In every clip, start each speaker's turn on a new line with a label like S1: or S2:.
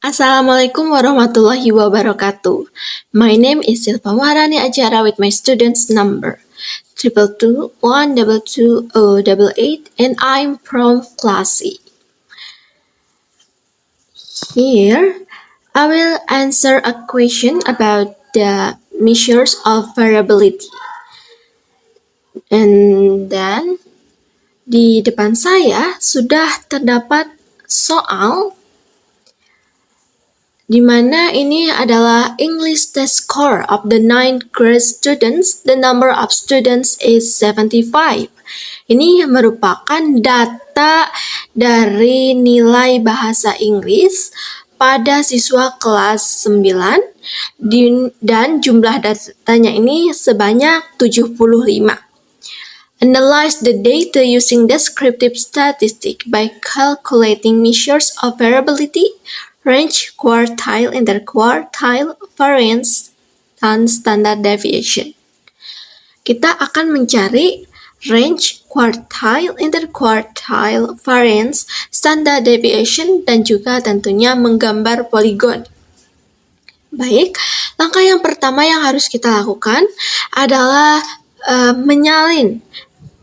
S1: Assalamualaikum warahmatullahi wabarakatuh. My name is Silva Maharani Ajara with my students number 222122088 and I'm from class C. Here, I will answer a question about the measures of variability. And then, di depan saya sudah terdapat soal di mana ini adalah English test score of the 9th grade students. The number of students is 75. Ini merupakan data dari nilai bahasa Inggris pada siswa kelas 9 dan jumlah datanya ini sebanyak 75. Analyze the data using descriptive statistic by calculating measures of variability, range, quartile, interquartile, variance, dan standard deviation. Kita akan mencari range, quartile, interquartile, variance, standard deviation, dan juga tentunya menggambar poligon. Baik, langkah yang pertama yang harus kita lakukan adalah menyalin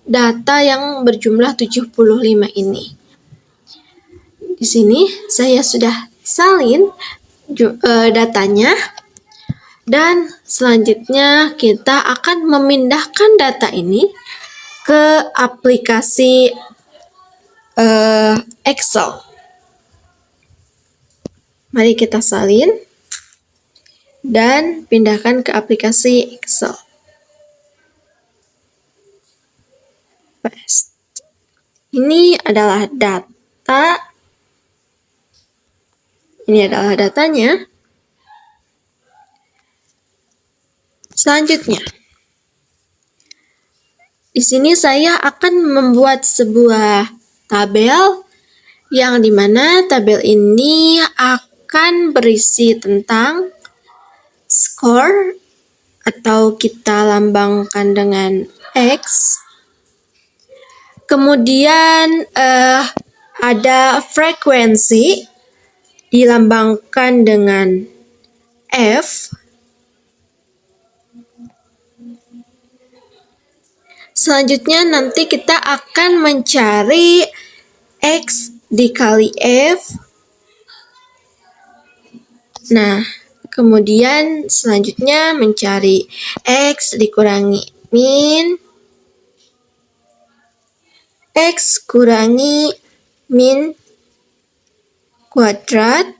S1: data yang berjumlah 75 ini. Di sini saya sudah salin datanya dan selanjutnya kita akan memindahkan data ini ke aplikasi Excel. Mari kita salin dan pindahkan ke aplikasi Excel. Ini adalah datanya. Selanjutnya, di sini saya akan membuat sebuah tabel yang dimana tabel ini akan berisi tentang skor atau kita lambangkan dengan X. Kemudian ada frekuensi dilambangkan dengan F. Selanjutnya nanti kita akan mencari X dikali F. Nah, kemudian selanjutnya mencari X dikurangi min, X kurangi min kuadrat,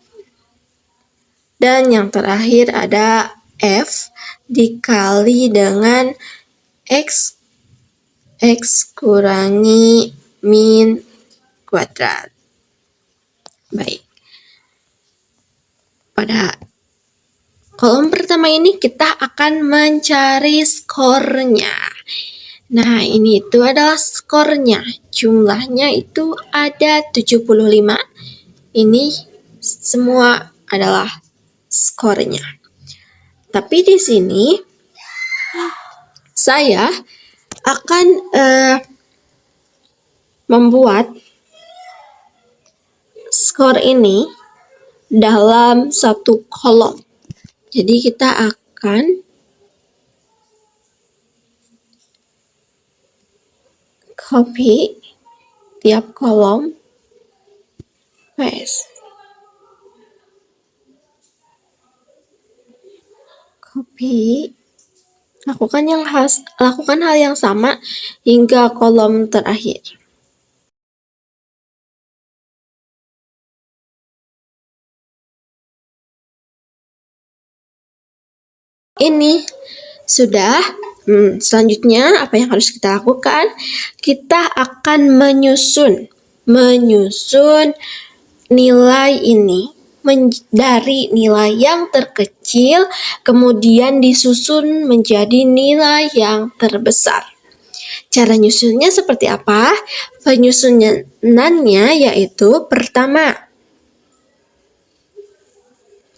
S1: dan yang terakhir ada F dikali dengan X kurangi min kuadrat. Baik. Pada kolom pertama ini kita akan mencari skornya. Nah, ini itu adalah skornya. Jumlahnya itu ada 75. Ini semua adalah skornya. Tapi di sini saya akan membuat skor ini dalam satu kolom. Jadi kita akan copy tiap kolom, paste, copy, lakukan hal yang sama hingga kolom terakhir. Ini sudah. Selanjutnya apa yang harus kita lakukan? Kita akan menyusun nilai ini dari nilai yang terkecil kemudian disusun menjadi nilai yang terbesar. Cara nyusunnya seperti apa? Penyusunannya yaitu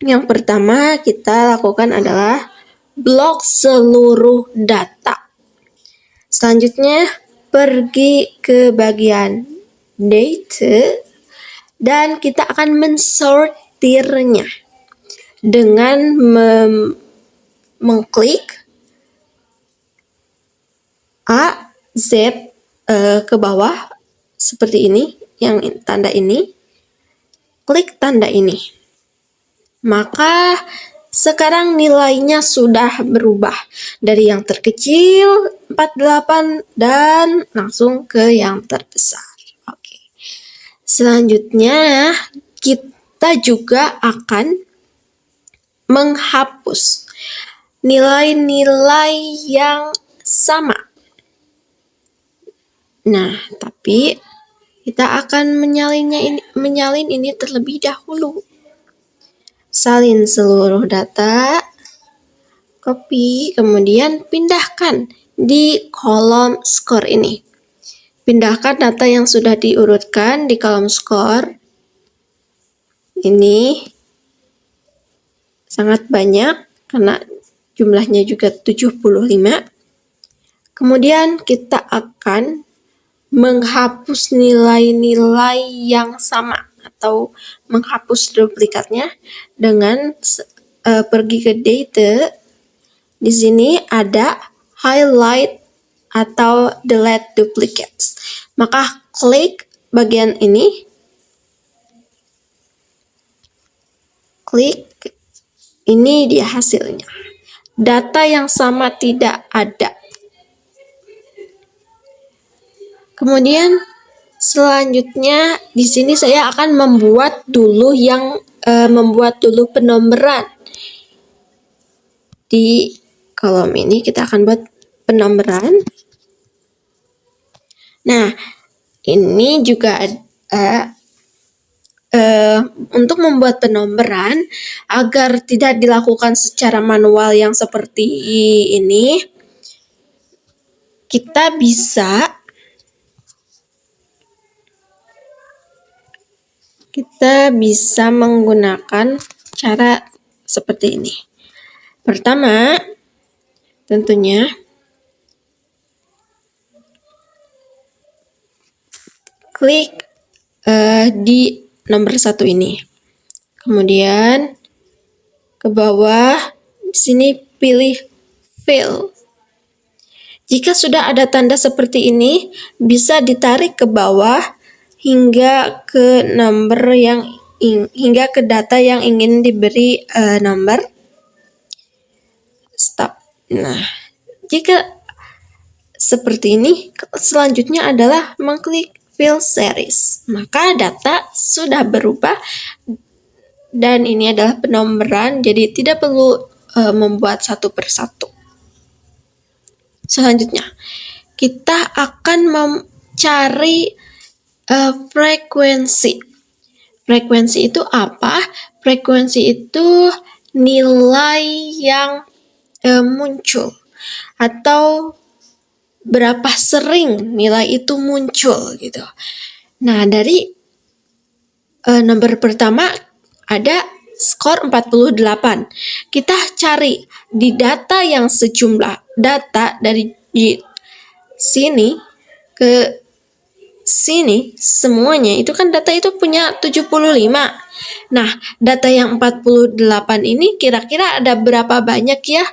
S1: yang pertama kita lakukan adalah blok seluruh data. Selanjutnya pergi ke bagian data dan kita akan mensort setirnya dengan mengklik A, Z ke bawah seperti ini, yang tanda ini, klik tanda ini. Maka sekarang nilainya sudah berubah dari yang terkecil 48 dan langsung ke yang terbesar. Oke. Selanjutnya kita juga akan menghapus nilai-nilai yang sama. Nah, tapi kita akan menyalin ini terlebih dahulu. Salin seluruh data, copy, kemudian pindahkan di kolom skor ini. Pindahkan data yang sudah diurutkan di kolom skor. Ini sangat banyak karena jumlahnya juga 75. Kemudian kita akan menghapus nilai-nilai yang sama atau menghapus duplikatnya dengan pergi ke data. Di sini ada highlight atau delete duplicates. Maka klik bagian ini, klik, ini dia hasilnya. Data yang sama tidak ada. Kemudian selanjutnya di sini saya akan membuat dulu penombran. Di kolom ini kita akan buat penombran. Nah, ini juga untuk membuat penombran agar tidak dilakukan secara manual yang seperti ini, kita bisa menggunakan cara seperti ini. Pertama, tentunya klik di nomor 1 ini. Kemudian ke bawah di sini pilih fill. Jika sudah ada tanda seperti ini, bisa ditarik ke bawah hingga ke data yang ingin diberi nomor. Stop. Nah, jika seperti ini, selanjutnya adalah mengklik fill series. Maka data sudah berubah dan ini adalah penombran, jadi tidak perlu membuat satu persatu. Selanjutnya, kita akan mencari frekuensi. Frekuensi itu apa? Frekuensi itu nilai yang muncul atau berapa sering nilai itu muncul gitu. Nah, dari nomor pertama ada skor 48. Kita cari di data yang sejumlah data dari sini ke sini semuanya itu kan data itu punya 75. Nah, data yang 48 ini kira-kira ada berapa banyak ya?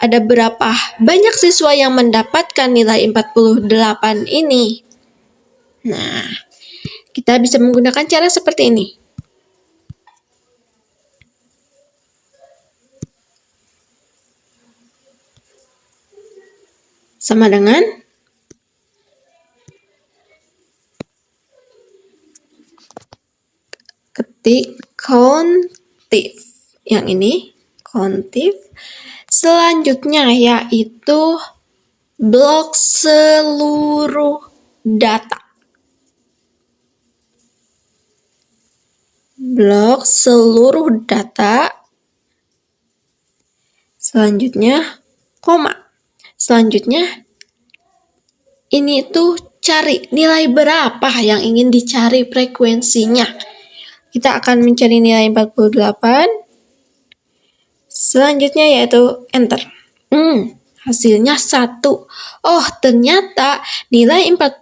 S1: Ada berapa banyak siswa yang mendapatkan nilai 48 ini? Nah, kita bisa menggunakan cara seperti ini. Sama dengan ketik countif. Yang ini countif. Selanjutnya yaitu blok seluruh data. Blok seluruh data. Selanjutnya koma. Selanjutnya ini tuh cari nilai berapa yang ingin dicari frekuensinya. Kita akan mencari nilai 48. Selanjutnya yaitu enter. Hasilnya 1. Oh, ternyata nilai 48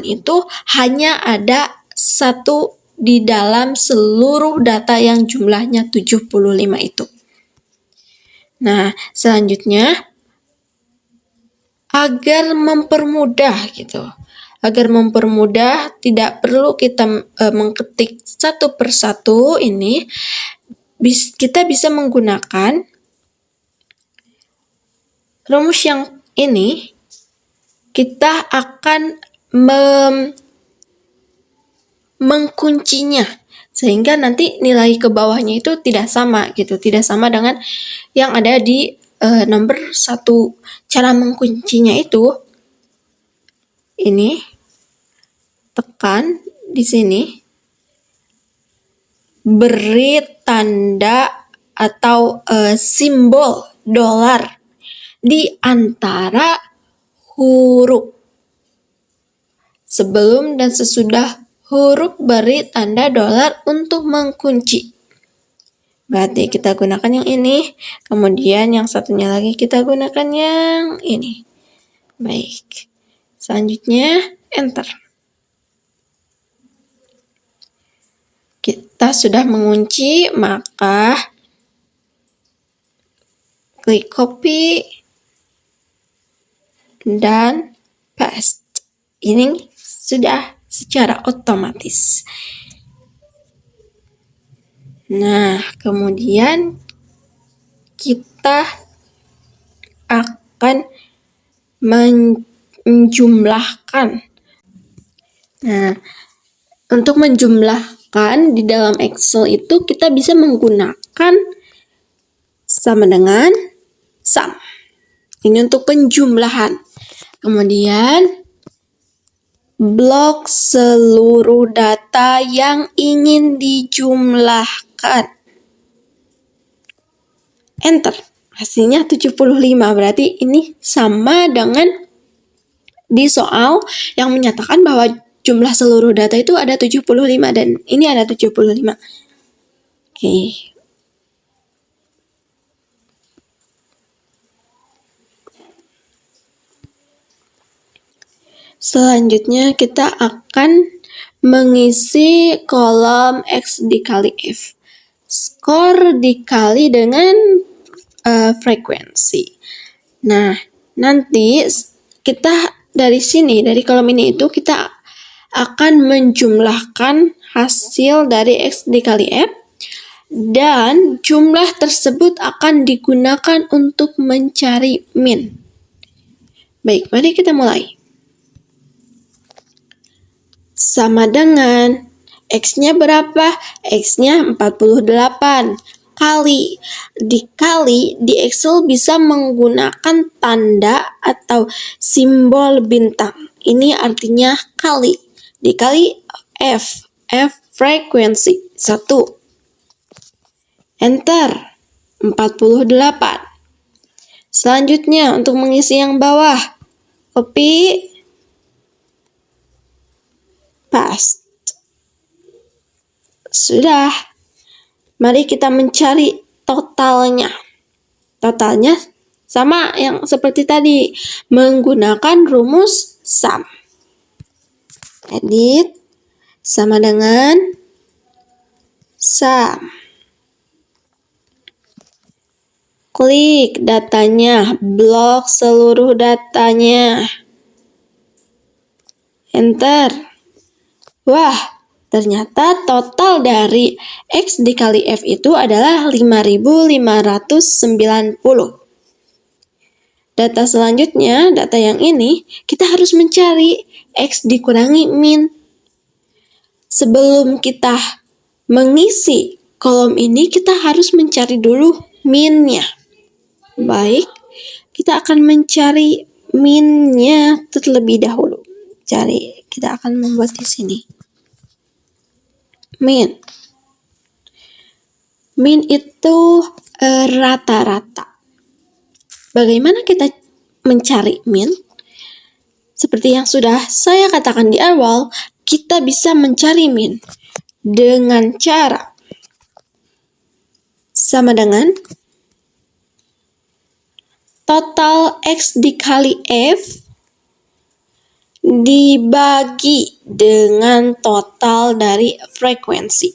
S1: itu hanya ada 1 di dalam seluruh data yang jumlahnya 75 itu. Nah, selanjutnya agar mempermudah gitu. Agar mempermudah, tidak perlu kita mengetik satu persatu ini, kita bisa menggunakan rumus yang ini. Kita akan mengkuncinya sehingga nanti nilai ke bawahnya itu tidak sama gitu, tidak sama dengan yang ada di nomor 1. Cara mengkuncinya itu ini, tekan di sini, beri tanda atau simbol dolar di antara huruf. Sebelum dan sesudah huruf beri tanda dolar untuk mengunci. Berarti kita gunakan yang ini, kemudian yang satunya lagi kita gunakan yang ini. Baik. Selanjutnya, enter. Kita sudah mengunci, maka klik copy dan paste. Ini sudah secara otomatis. Nah, kemudian kita akan menjumlahkan. Nah, untuk menjumlahkan di dalam Excel itu kita bisa menggunakan sama dengan sum. Ini untuk penjumlahan. Kemudian blok seluruh data yang ingin dijumlahkan. Enter. Hasilnya 75. Berarti ini sama dengan di soal yang menyatakan bahwa jumlah seluruh data itu ada 75 dan ini ada 75. Oke. Selanjutnya kita akan mengisi kolom X dikali F. Skor dikali dengan frekuensi. Nah, nanti kita dari sini, dari kolom ini itu kita akan menjumlahkan hasil dari X dikali F dan jumlah tersebut akan digunakan untuk mencari min. Baik, mari kita mulai. Sama dengan X-nya berapa? X-nya 48. Kali. Dikali di Excel bisa menggunakan tanda atau simbol bintang. Ini artinya kali. Dikali F. F frekuensi 1. Enter. 48. Selanjutnya untuk mengisi yang bawah. Copy. Paste. Sudah. Mari kita mencari totalnya. Totalnya sama yang seperti tadi, menggunakan rumus sum. Edit sama dengan sum. Klik datanya, blok seluruh datanya. Enter. Wah, ternyata total dari X dikali F itu adalah 5.590. Data selanjutnya, data yang ini, kita harus mencari X dikurangi min. Sebelum kita mengisi kolom ini, kita harus mencari dulu minnya. Baik, kita akan mencari minnya terlebih dahulu. Kita akan membuat di sini. Min. Min itu rata-rata. Bagaimana kita mencari min? Seperti yang sudah saya katakan di awal, kita bisa mencari min dengan cara sama dengan total X dikali F dibagi dengan total dari frekuensi.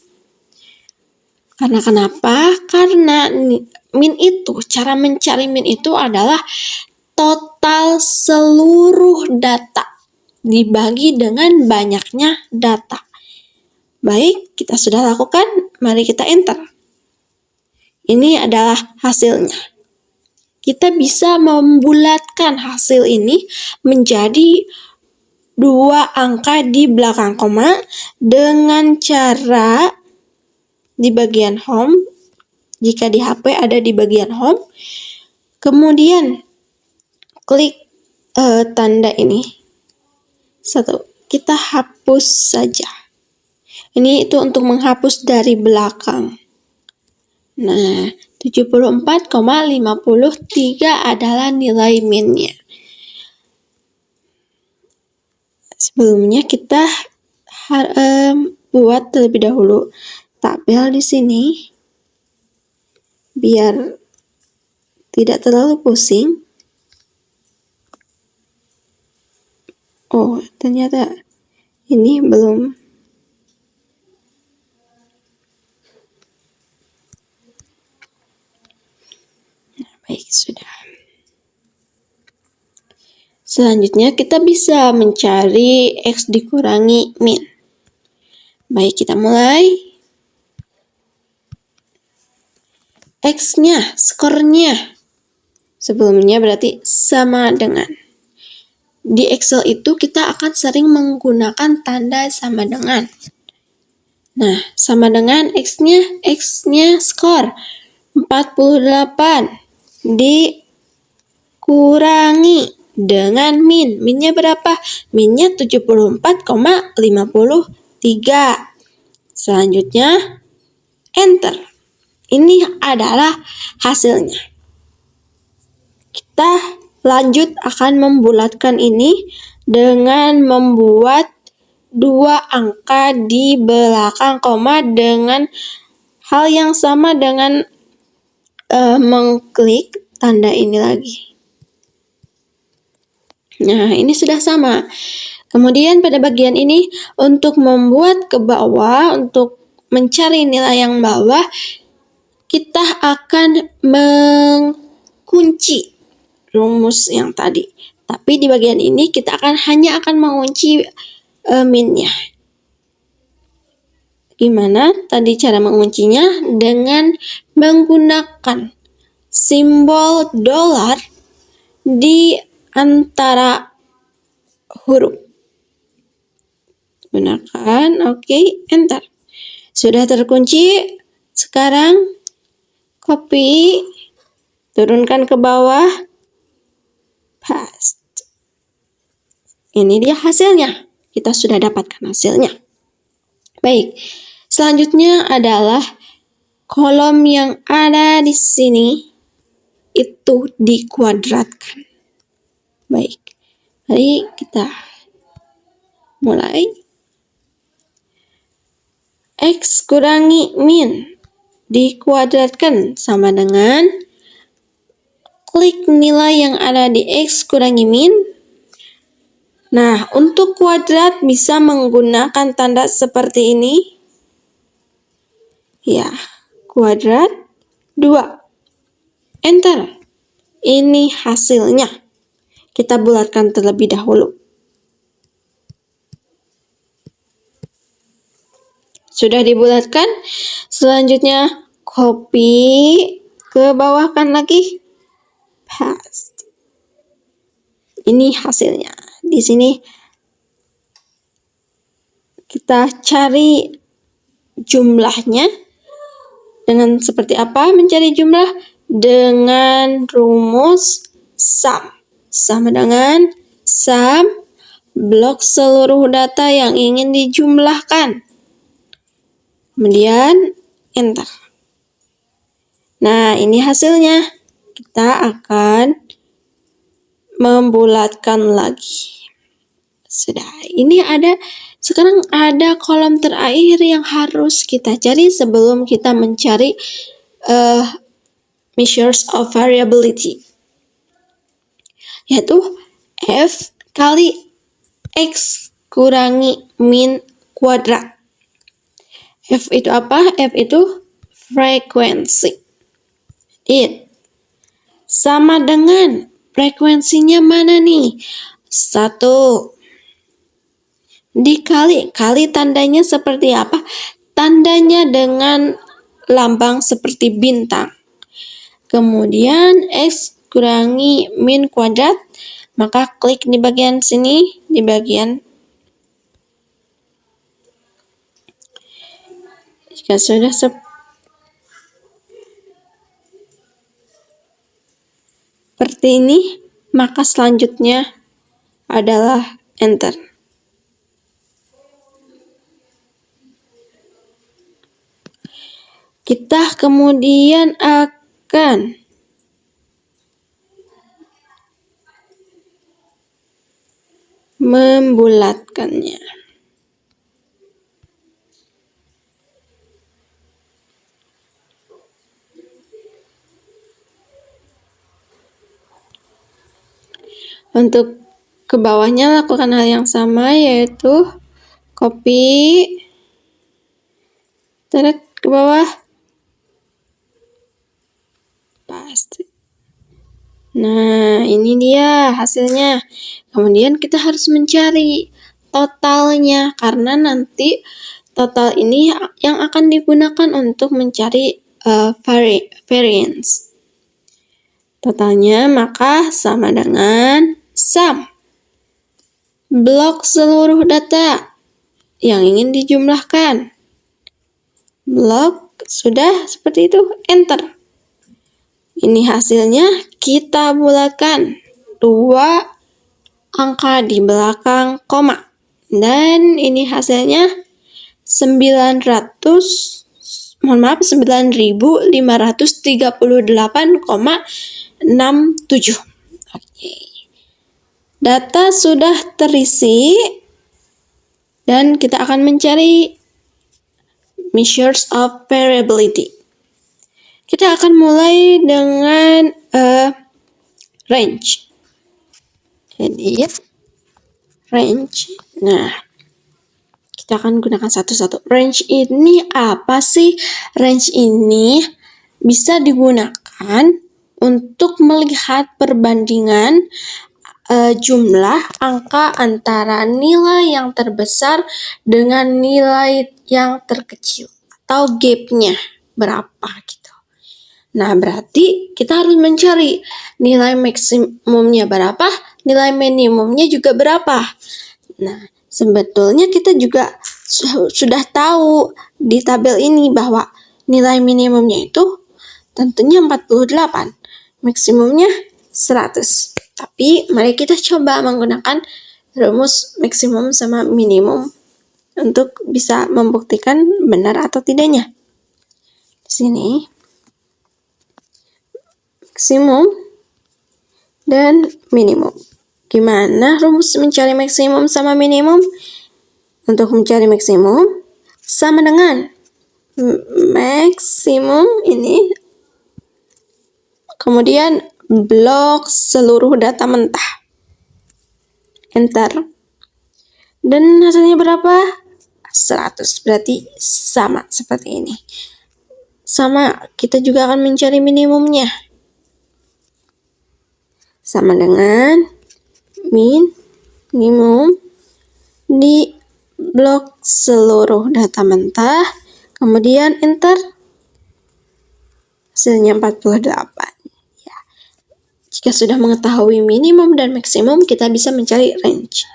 S1: Karena kenapa? Karena min itu, cara mencari min itu adalah total seluruh data dibagi dengan banyaknya data. Baik, kita sudah lakukan, mari kita enter. Ini adalah hasilnya. Kita bisa membulatkan hasil ini menjadi 2 angka di belakang koma dengan cara di bagian home, jika di HP ada di bagian home, kemudian klik tanda ini. 1, kita hapus saja. Ini itu untuk menghapus dari belakang. Nah, 74,53 adalah nilai min-nya. Sebelumnya kita buat terlebih dahulu tabel di sini biar tidak terlalu pusing. Oh, ternyata ini belum. Nah, baik, sudah. Selanjutnya kita bisa mencari X dikurangi min. Baik, kita mulai. X-nya, skornya. Sebelumnya berarti sama dengan. Di Excel itu kita akan sering menggunakan tanda sama dengan. Nah, sama dengan X-nya skor 48 dikurangi dengan min. Minnya berapa? Minnya 74,53. Selanjutnya, enter. Ini adalah hasilnya. Kita lanjut akan membulatkan ini dengan membuat 2 angka di belakang koma dengan hal yang sama dengan mengklik tanda ini lagi. Nah, ini sudah sama. Kemudian pada bagian ini untuk membuat ke bawah, untuk mencari nilai yang bawah, kita akan mengunci rumus yang tadi. Tapi di bagian ini kita hanya akan mengunci min-nya. Gimana tadi cara menguncinya? Dengan menggunakan simbol dolar di antara huruf. Gunakan, oke, enter. Sudah terkunci. Sekarang copy, turunkan ke bawah, paste. Ini dia hasilnya. Kita sudah dapatkan hasilnya. Baik, selanjutnya adalah kolom yang ada di sini itu dikuadratkan. Baik, mari kita mulai. X kurangi min dikuadratkan sama dengan klik nilai yang ada di X kurangi min. Nah, untuk kuadrat bisa menggunakan tanda seperti ini. Ya, kuadrat 2. Enter. Ini hasilnya. Kita bulatkan terlebih dahulu. Sudah dibulatkan. Selanjutnya copy, ke bawahkan lagi, paste. Ini hasilnya. Di sini kita cari jumlahnya. Dengan seperti apa mencari jumlah? Dengan rumus sum. Sama dengan sum blok seluruh data yang ingin dijumlahkan. Kemudian enter. Nah, ini hasilnya. Kita akan membulatkan lagi. Sudah, ini sekarang ada kolom terakhir yang harus kita cari sebelum kita mencari measures of variability, yaitu F kali X kurangi min kuadrat. F itu apa? F itu frekuensi. Sama dengan frekuensinya mana nih? 1 dikali. Kali tandanya seperti apa? Tandanya dengan lambang seperti bintang. Kemudian X kurangi min kuadrat, maka klik di bagian sini, di bagian jika sudah seperti ini, maka selanjutnya adalah enter. Kita kemudian akan membulatkannya. Untuk ke bawahnya lakukan hal yang sama, yaitu copy, tarik ke bawah, paste. Nah, ini dia hasilnya. Kemudian kita harus mencari totalnya, karena nanti total ini yang akan digunakan untuk mencari variance. Totalnya maka sama dengan sum. Blok seluruh data yang ingin dijumlahkan. Blok sudah seperti itu, enter. Ini hasilnya kita bulatkan 2 angka di belakang koma. Dan ini hasilnya 9.538,67. Oke. Data sudah terisi dan kita akan mencari measures of variability. Kita akan mulai dengan range. Jadi range. Nah, kita akan gunakan satu-satu. Range ini apa sih? Range ini bisa digunakan untuk melihat perbandingan jumlah angka antara nilai yang terbesar dengan nilai yang terkecil, atau gap-nya berapa gitu. Nah, berarti kita harus mencari nilai maksimumnya berapa, nilai minimumnya juga berapa. Nah, sebetulnya kita juga sudah tahu di tabel ini bahwa nilai minimumnya itu tentunya 48, maksimumnya 100. Tapi mari kita coba menggunakan rumus maksimum sama minimum untuk bisa membuktikan benar atau tidaknya. Di sini maksimum dan minimum. Gimana rumus mencari maksimum sama minimum? Untuk mencari maksimum sama dengan maksimum ini, kemudian blok seluruh data mentah. Enter. Dan hasilnya berapa? 100. Berarti sama seperti ini. Sama, kita juga akan mencari minimumnya. Sama dengan minimum di blok seluruh data mentah. Kemudian enter. Hasilnya 48. Jika sudah mengetahui minimum dan maksimum, kita bisa mencari range.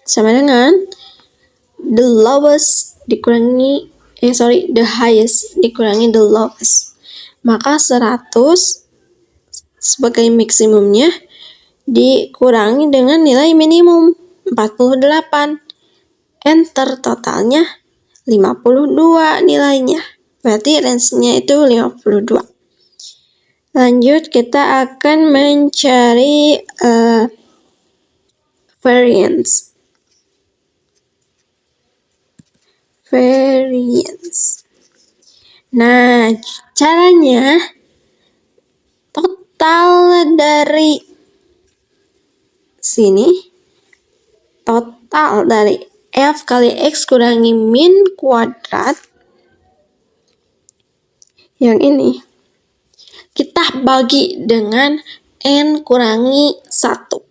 S1: Sama dengan the highest dikurangi the lowest. Maka 100 sebagai maksimumnya dikurangi dengan nilai minimum 48. Enter, totalnya 52 nilainya. Berarti range-nya itu 52. Lanjut, kita akan mencari variance. Nah, caranya total dari sini, total dari F kali X kurangi min kuadrat, yang ini, kita bagi dengan N kurangi 1.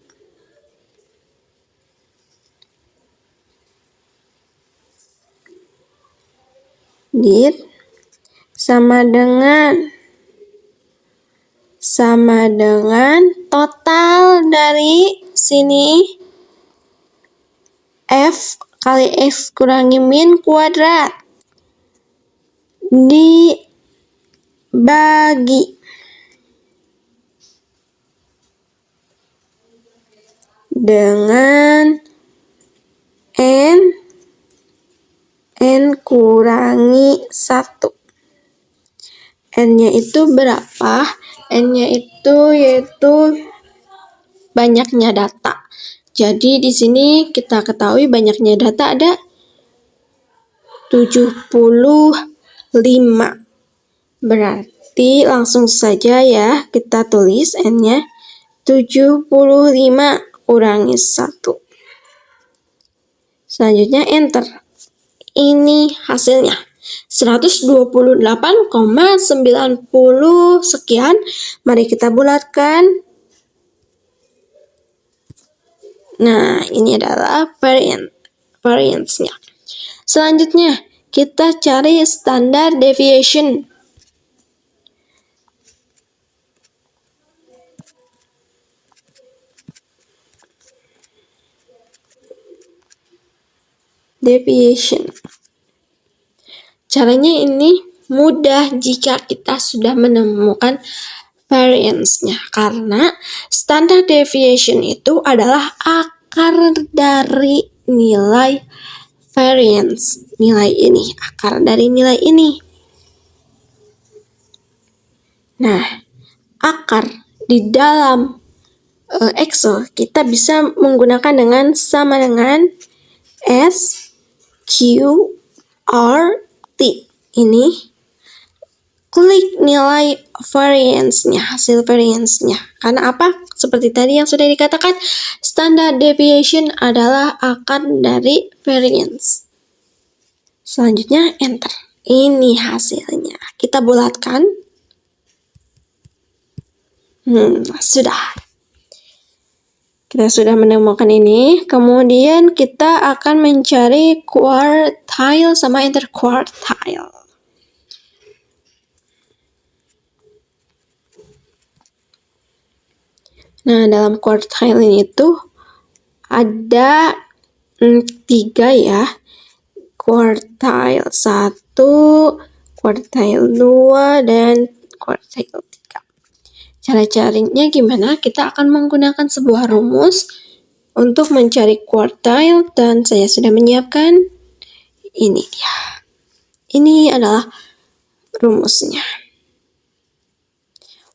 S1: Dit sama dengan total dari sini F kali X kurangi min kuadrat dibagi dengan N kurangi 1. N-nya itu berapa? N-nya itu yaitu banyaknya data. Jadi di sini kita ketahui banyaknya data ada 75. Berarti langsung saja ya kita tulis N-nya 75 kurangi 1. Selanjutnya enter. Ini hasilnya 128,90 sekian. Mari kita bulatkan. Nah, ini adalah variance-nya. Selanjutnya, kita cari standard deviation. Caranya ini mudah jika kita sudah menemukan variance-nya, karena standard deviation itu adalah akar dari nilai variance. Nilai ini, akar dari nilai ini. Nah, akar di dalam Excel kita bisa menggunakan dengan sama dengan S, Q, R, T. Ini klik nilai variance-nya, hasil variance-nya. Karena apa? Seperti tadi yang sudah dikatakan, standard deviation adalah akar dari variance. Selanjutnya enter. Ini hasilnya. Kita bulatkan. Sudah. Kita sudah menemukan ini. Kemudian kita akan mencari quartile sama interquartile. Nah, dalam quartile ini tuh ada 3 ya. Quartile 1, quartile 2, dan quartile 3. Cara carinya gimana? Kita akan menggunakan sebuah rumus untuk mencari quartile, dan saya sudah menyiapkan. Ini dia. Ini adalah rumusnya.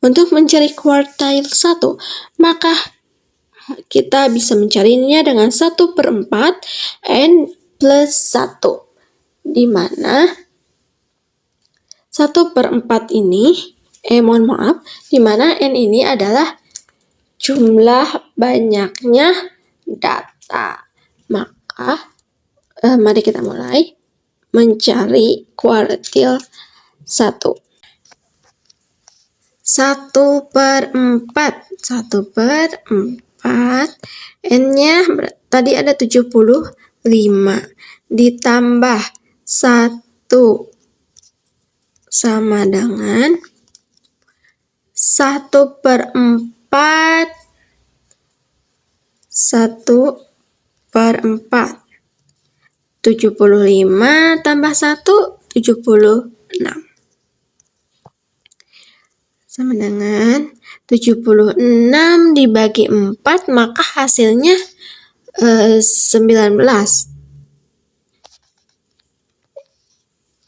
S1: Untuk mencari quartile 1, maka kita bisa mencarinya dengan 1/4 N plus 1. Di mana 1/4 ini, di mana N ini adalah jumlah banyaknya data. Maka, mari kita mulai mencari quartile 1. 1/4. N-nya tadi ada 75. Ditambah 1 sama dengan 1/4. 75 tambah 1, 76. Sama dengan 76 dibagi 4, maka hasilnya 19.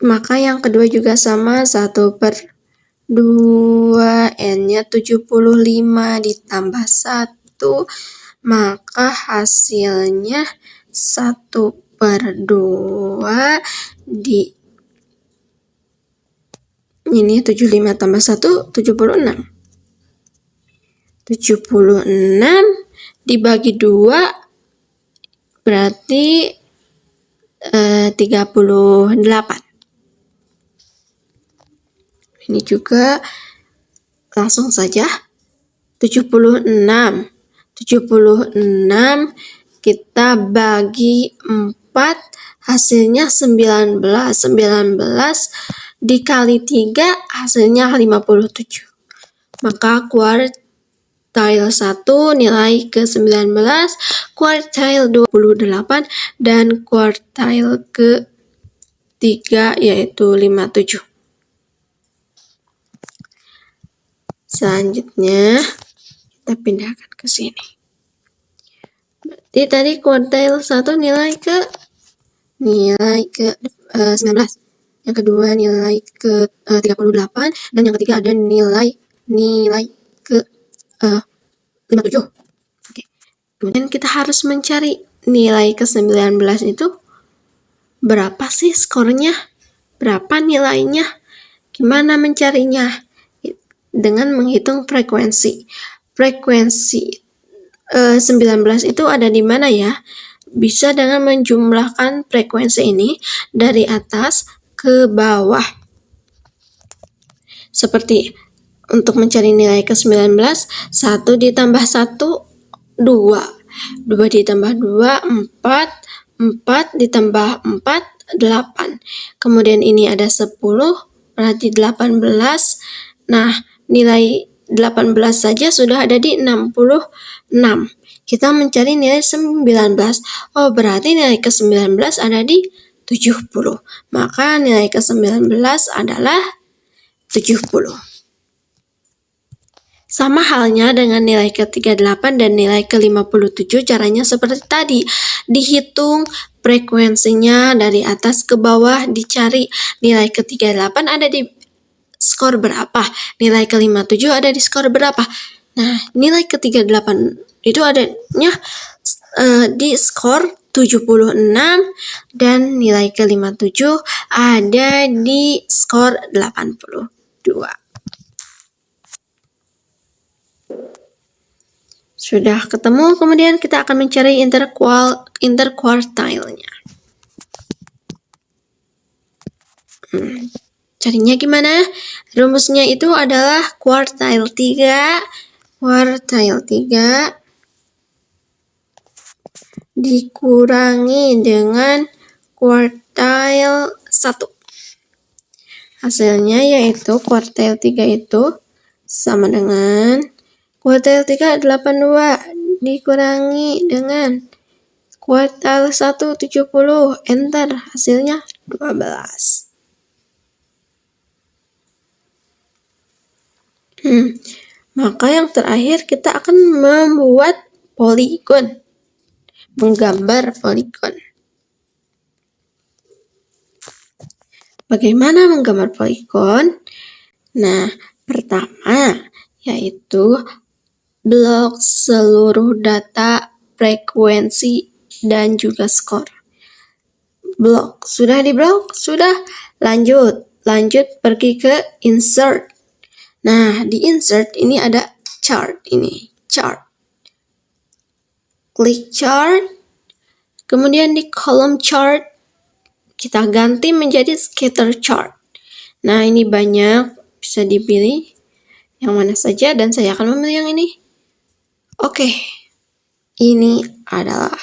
S1: Maka yang kedua juga sama, 1/2, N-nya 75 ditambah 1, maka hasilnya 1/2 ini 75 tambah 1, 76. 76 dibagi 2 berarti 38. Ini juga langsung saja 76. 76 kita bagi 4 hasilnya 19. 19 dikali 3 hasilnya 57. Maka kuartil 1 nilai ke-19, kuartil 28, dan kuartil ke-3 yaitu 57. Selanjutnya kita pindahkan ke sini. Berarti tadi kuartil 1 nilai ke 19. Yang kedua nilai ke 38, dan yang ketiga ada nilai ke 57. Oke. Kemudian kita harus mencari nilai ke-19 itu berapa sih skornya? Berapa nilainya? Gimana mencarinya? Dengan menghitung frekuensi. Frekuensi 19 itu ada di mana ya? Bisa dengan menjumlahkan frekuensi ini dari atas ke bawah. Seperti untuk mencari nilai ke-19, 1 ditambah 1, 2. 2 ditambah 2, 4. 4 ditambah 4, 8. Kemudian ini ada 10, berarti 18. Nah, nilai 18 saja sudah ada di 66. Kita mencari nilai 19. Oh, berarti nilai ke-19 ada di 70. Maka nilai ke-19 adalah 70. Sama halnya dengan nilai ke-38 dan nilai ke-57, caranya seperti tadi. Dihitung frekuensinya dari atas ke bawah, dicari nilai ke-38 ada di skor berapa, nilai ke-57 ada di skor berapa. Nah, nilai ke-38 itu adanya di skor 76, dan nilai ke-57 ada di skor 82. Sudah ketemu, kemudian kita akan mencari interquartile-nya. Carinya gimana? Rumusnya itu adalah kuartil 3 dikurangi dengan kuartil 1. Hasilnya yaitu kuartil 3 itu sama dengan kuartil 3 82 dikurangi dengan kuartil 1 70. Enter, hasilnya 12. Maka yang terakhir kita akan membuat poligon, menggambar poligon. Bagaimana menggambar poligon? Nah, pertama yaitu blok seluruh data, frekuensi, dan juga skor. Blok, sudah di blok? Sudah. Lanjut pergi ke insert. Nah, di insert ini ada chart ini, chart. Klik chart, kemudian di kolom chart kita ganti menjadi scatter chart. Nah, ini banyak, bisa dipilih yang mana saja, dan saya akan memilih yang ini. Oke, ini adalah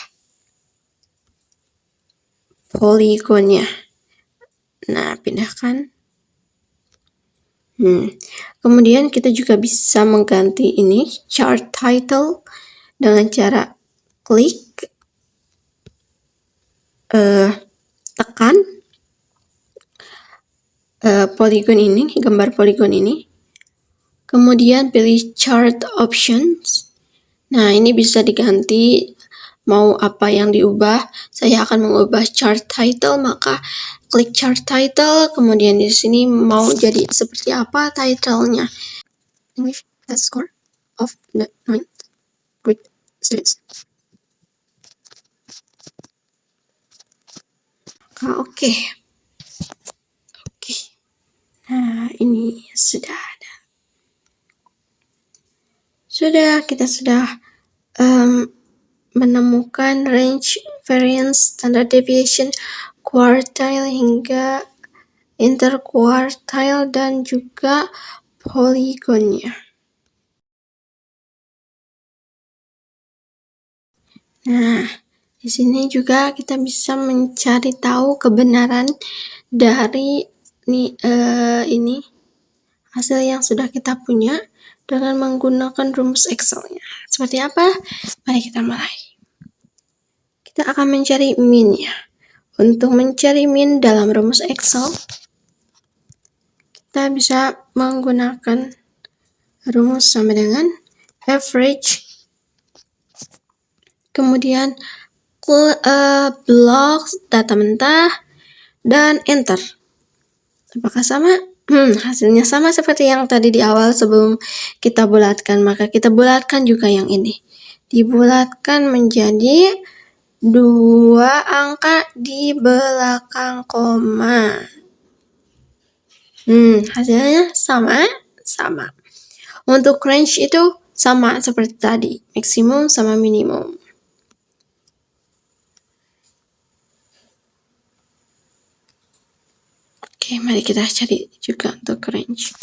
S1: poligonnya. Nah, pindahkan. Kemudian kita juga bisa mengganti ini chart title dengan cara klik, tekan poligon ini, gambar poligon ini, kemudian pilih chart options. Nah, ini bisa diganti mau apa yang diubah. Saya akan mengubah chart title, maka klik chart title, kemudian di sini mau jadi seperti apa titlenya. English test score of the 9th grade students. Oke. Nah, ini sudah ada. Kita sudah menemukan range, variance, standard deviation, quartile hingga interquartile dan juga poligonnya. Nah, di sini juga kita bisa mencari tahu kebenaran dari ini hasil yang sudah kita punya dengan menggunakan rumus Excel-nya. Seperti apa? Mari kita mulai. Kita akan mencari min-nya. Untuk mencari min dalam rumus Excel, kita bisa menggunakan rumus sama dengan average, kemudian blok data mentah, dan enter. Apakah sama? Hasilnya sama seperti yang tadi di awal sebelum kita bulatkan, maka kita bulatkan juga yang ini. Dibulatkan menjadi 2 angka di belakang koma. Hasilnya sama. Untuk range itu sama seperti tadi, maksimum sama minimum. Oke, mari kita cari juga untuk range.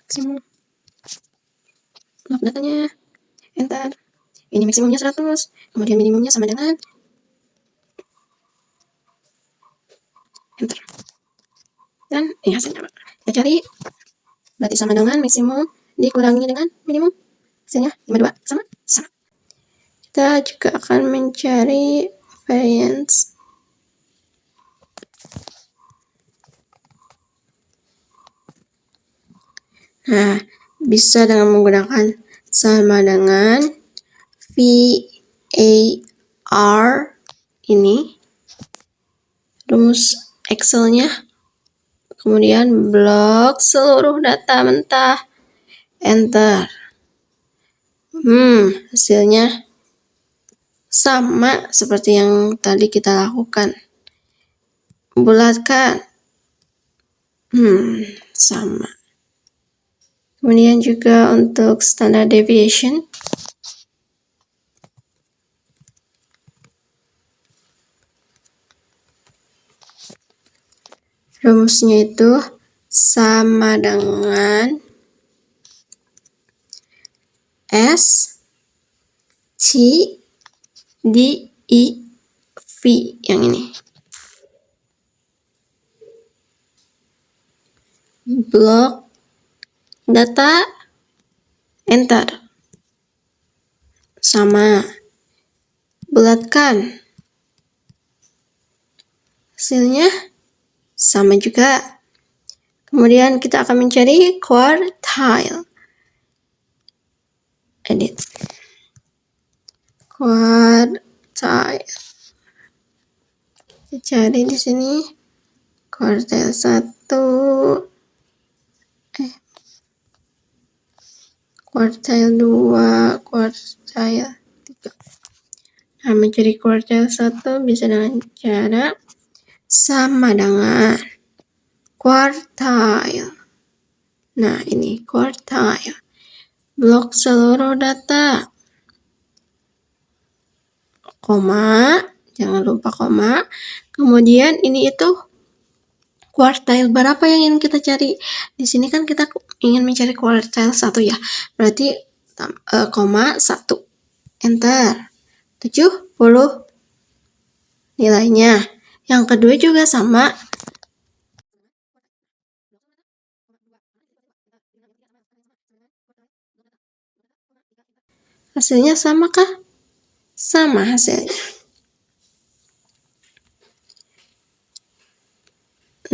S1: Maksimum. Blok datanya. Enter. Ini maksimumnya 100, kemudian minimumnya sama dengan enter. Dan ini hasilnya. Kita cari, berarti sama dengan maksimum dikurangi dengan minimum. Hasilnya 52, sama. Kita juga akan mencari variance. Nah, bisa dengan menggunakan sama dengan VAR ini, rumus Excel-nya, kemudian blok seluruh data mentah, enter. Hasilnya sama seperti yang tadi kita lakukan. Bulatkan. Sama. Kemudian juga untuk standard deviation. Rumusnya itu sama dengan S C D I V yang ini. Blok data, enter. Sama. Bulatkan. Hasilnya sama juga. Kemudian kita akan mencari quartile. Edit. Quartile. Kita cari di sini quartile 1, quartile 2, quartile 3. Nah, mencari quartile 1 bisa dengan cara sama dengan quartile. Nah, ini quartile. Blok seluruh data. Koma, jangan lupa koma. Kemudian ini itu quartile berapa yang ingin kita cari? Di sini kan kita ingin mencari quartile 1 ya. Berarti koma 1. Enter. 70 nilainya. Yang kedua juga sama. Hasilnya sama kah? Sama hasilnya.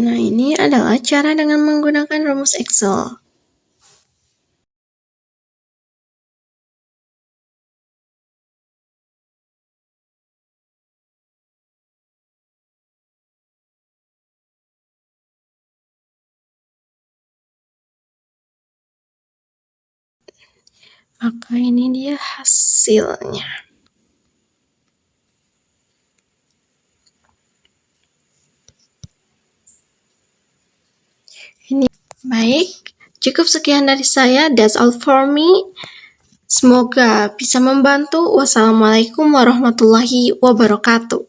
S1: Nah, ini adalah cara dengan menggunakan rumus Excel. Maka ini dia hasilnya. Ini Cukup sekian dari saya, that's all for me. Semoga bisa membantu. Wassalamualaikum warahmatullahi wabarakatuh.